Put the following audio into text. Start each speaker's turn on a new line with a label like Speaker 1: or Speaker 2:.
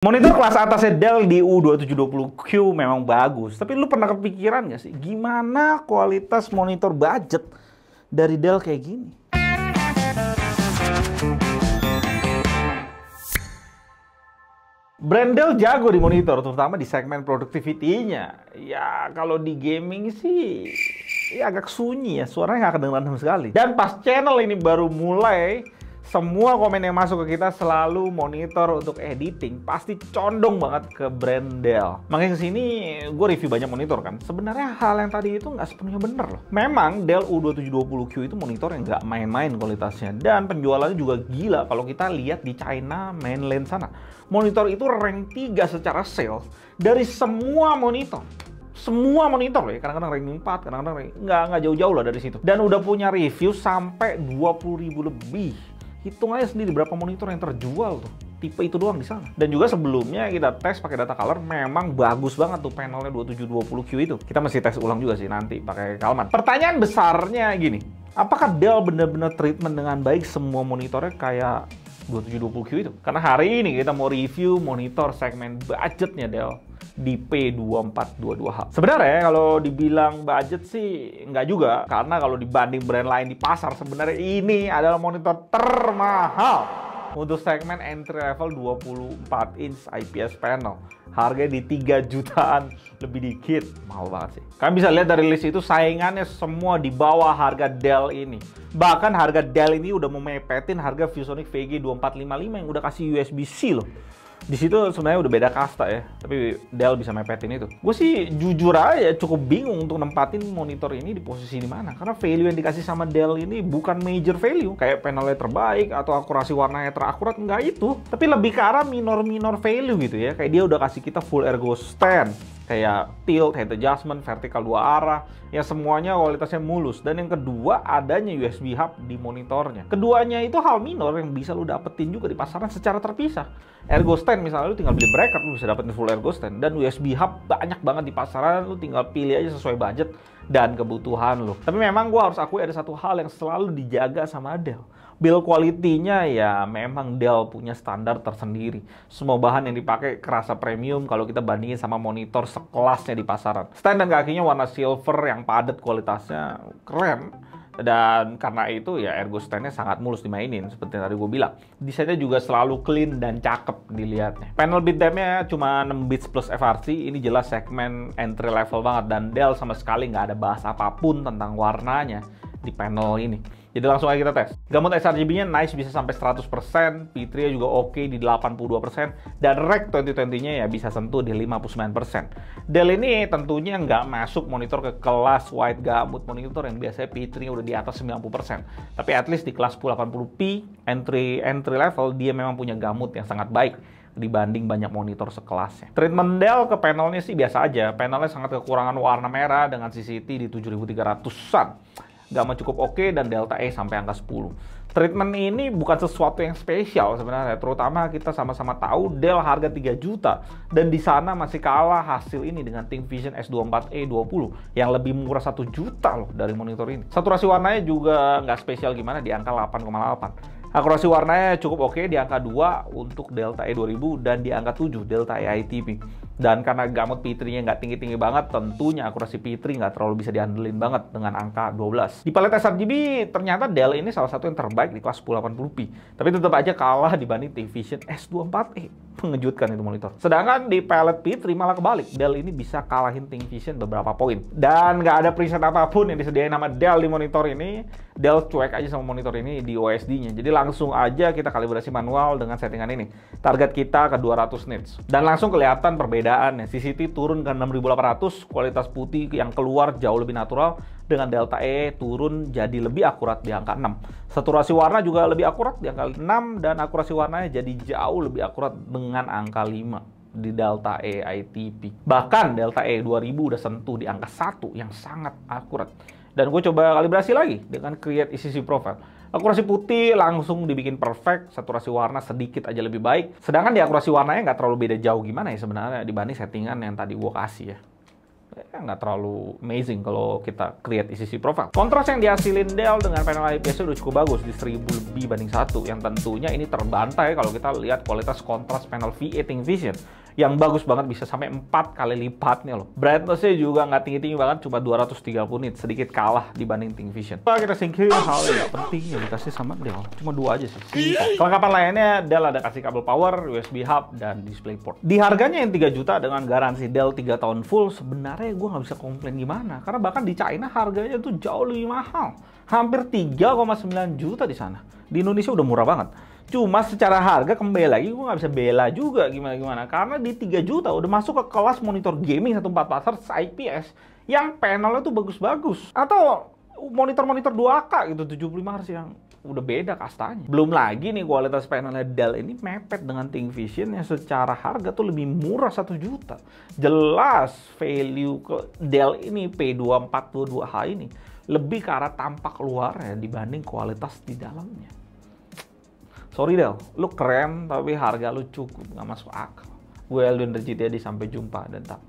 Speaker 1: Monitor kelas atasnya Dell di U2720Q memang bagus, tapi lu pernah kepikiran nggak sih gimana kualitas monitor budget dari Dell kayak gini? Brand Dell jago di monitor, terutama di segmen productivity-nya. Ya kalau di gaming sih ya agak sunyi ya, suaranya nggak kedengeran sama sekali. Dan pas channel ini baru mulai, semua komen yang masuk ke kita selalu monitor untuk editing pasti condong banget ke brand Dell. Makanya kesini gue review banyak monitor kan. Sebenarnya hal yang tadi itu nggak sepenuhnya bener loh. Memang Dell U2720Q itu monitor yang nggak main-main kualitasnya. Dan penjualannya juga gila kalau kita lihat di China mainland sana. Monitor itu rank 3 secara sales dari semua monitor. Semua monitor ya, kadang-kadang ranking 4, kadang-kadang nggak jauh-jauh lah dari situ. Dan udah punya review sampai 20.000 lebih. Hitung aja sendiri berapa monitor yang terjual tuh. Tipe itu doang di sana. Dan juga sebelumnya kita tes pakai data color, memang bagus banget tuh panelnya 2720Q itu. Kita masih tes ulang juga sih nanti pakai Kalman. Pertanyaan besarnya gini, apakah Dell benar-benar treatment dengan baik semua monitornya kayak 2720Q itu? Karena hari ini kita mau review monitor segmen budgetnya Dell di P2422H. Sebenarnya kalau dibilang budget sih nggak juga, karena kalau dibanding brand lain di pasar sebenarnya ini adalah monitor termahal untuk segmen entry level 24 inch IPS panel. Harganya di 3 jutaan lebih dikit, mahal banget sih. Kalian bisa lihat dari list itu saingannya semua di bawah harga Dell ini. Bahkan harga Dell ini udah memepetin harga ViewSonic VG2455 yang udah kasih USB-C loh. Di situ sebenarnya udah beda kasta ya, tapi Dell bisa mepetin itu. Gue sih jujur aja cukup bingung untuk nempatin monitor ini di posisi di mana, karena value yang dikasih sama Dell ini bukan major value kayak panelnya terbaik atau akurasi warnanya terakurat, enggak itu, tapi lebih ke arah minor value gitu ya. Kayak dia udah kasih kita full ergo stand, kayak tilt, head adjustment, vertikal 2 arah, yang semuanya kualitasnya mulus. Dan yang kedua, adanya USB hub di monitornya. Keduanya itu hal minor yang bisa lu dapetin juga di pasaran secara terpisah. Ergo stand misalnya lu tinggal beli bracket, lu bisa dapetin full ergo stand. Dan USB hub banyak banget di pasaran, lu tinggal pilih aja sesuai budget dan kebutuhan lu. Tapi memang gua harus akui ada satu hal yang selalu dijaga sama Dell. Build quality-nya ya memang Dell punya standar tersendiri. Semua bahan yang dipakai kerasa premium kalau kita bandingin sama monitor sekelasnya di pasaran. Stand dan kakinya warna silver yang padat, kualitasnya keren. Dan karena itu ya ergo stand-nya sangat mulus dimainin seperti yang tadi gue bilang. Desainnya juga selalu clean dan cakep dilihatnya. Panel bit depth-nya cuma 6 bits plus FRC. Ini jelas segmen entry level banget. Dan Dell sama sekali nggak ada bahas apapun tentang warnanya di panel ini. Jadi langsung aja kita tes. Gamut sRGB-nya nice, bisa sampai 100%, P3-nya juga oke di 82%, dan Rec 2020-nya ya bisa sentuh di 59%. Dell ini tentunya nggak masuk monitor ke kelas wide gamut monitor yang biasanya P3-nya udah di atas 90%. Tapi at least di kelas 1080p, entry level, dia memang punya gamut yang sangat baik dibanding banyak monitor sekelasnya. Treatment Dell ke panelnya sih biasa aja. Panelnya sangat kekurangan warna merah dengan CCT di 7300-an. Gamma cukup oke dan delta E sampai angka 10. Treatment ini bukan sesuatu yang spesial sebenarnya, terutama kita sama-sama tahu Dell harga 3 juta dan di sana masih kalah hasil ini dengan ThinkVision S24E20 yang lebih murah 1 juta loh dari monitor ini. Saturasi warnanya juga nggak spesial gimana, di angka 8,8. Akurasi warnanya cukup oke di angka 2 untuk Delta E2000 dan di angka 7 Delta E ITP. Dan karena gamut P3-nya nggak tinggi-tinggi banget, tentunya akurasi P3 nggak terlalu bisa diandelin banget dengan angka 12. Di palet sRGB, ternyata Dell ini salah satu yang terbaik di kelas 1080p. Tapi tetap aja kalah dibanding ThinkVision S24e. Mengejutkan itu monitor. Sedangkan di palet P3 malah kebalik. Dell ini bisa kalahin ThinkVision beberapa poin. Dan nggak ada preset apapun yang disediain sama Dell di monitor ini. Dell cuek aja sama monitor ini di OSD-nya. Jadi langsung aja kita kalibrasi manual dengan settingan ini. Target kita ke 200 nits. Dan langsung kelihatan perbedaannya. CCT turun ke 6800, kualitas putih yang keluar jauh lebih natural. Dengan Delta E turun jadi lebih akurat di angka 6. Saturasi warna juga lebih akurat di angka 6 dan akurasi warnanya jadi jauh lebih akurat dengan angka 5 di Delta E ITP. Bahkan Delta E 2000 udah sentuh di angka 1 yang sangat akurat. Dan gue coba kalibrasi lagi dengan Create ECC Profile. Akurasi putih langsung dibikin perfect, saturasi warna sedikit aja lebih baik. Sedangkan di akurasi warnanya nggak terlalu beda jauh gimana ya sebenarnya dibanding settingan yang tadi gue kasih ya. nggak terlalu amazing kalau kita create ECC profile. Kontras yang dihasilin Dell dengan panel IPS udah cukup bagus di 1000 lebih banding 1, yang tentunya ini terbantai kalau kita lihat kualitas kontras panel VA ThinkVision yang bagus banget, bisa sampai 4 kali lipatnya loh. Brightness-nya juga nggak tinggi-tinggi banget, cuma 230 nit, sedikit kalah dibanding ThinkVision. Kita singkirin hal yang nggak penting yang dikasih sama Dell, cuma 2 aja sih. Kelengkapan lainnya, Dell ada kasih kabel power, USB hub, dan DisplayPort. Di harganya yang 3 juta dengan garansi Dell 3 tahun full, sebenarnya gue nggak bisa komplain gimana, karena bahkan di China harganya tuh jauh lebih mahal, hampir 3,9 juta di sana. Di Indonesia udah murah banget. Cuma secara harga kembali lagi gue nggak bisa bela juga gimana-gimana, karena di 3 juta udah masuk ke kelas monitor gaming 1440 Hz IPS yang panelnya tuh bagus-bagus, atau monitor-monitor 2K gitu 75 Hz yang udah beda kastanya. Belum lagi nih kualitas panelnya Dell ini mepet dengan ThinkVision yang secara harga tuh lebih murah 1 juta. Jelas value ke Dell ini P2422H ini lebih ke arah tampak luarnya dibanding kualitas di dalamnya. Sorry Dell, lu keren tapi harga lu cukup nggak masuk akal. Gue Eldon dari GTD, sampai jumpa dan tak.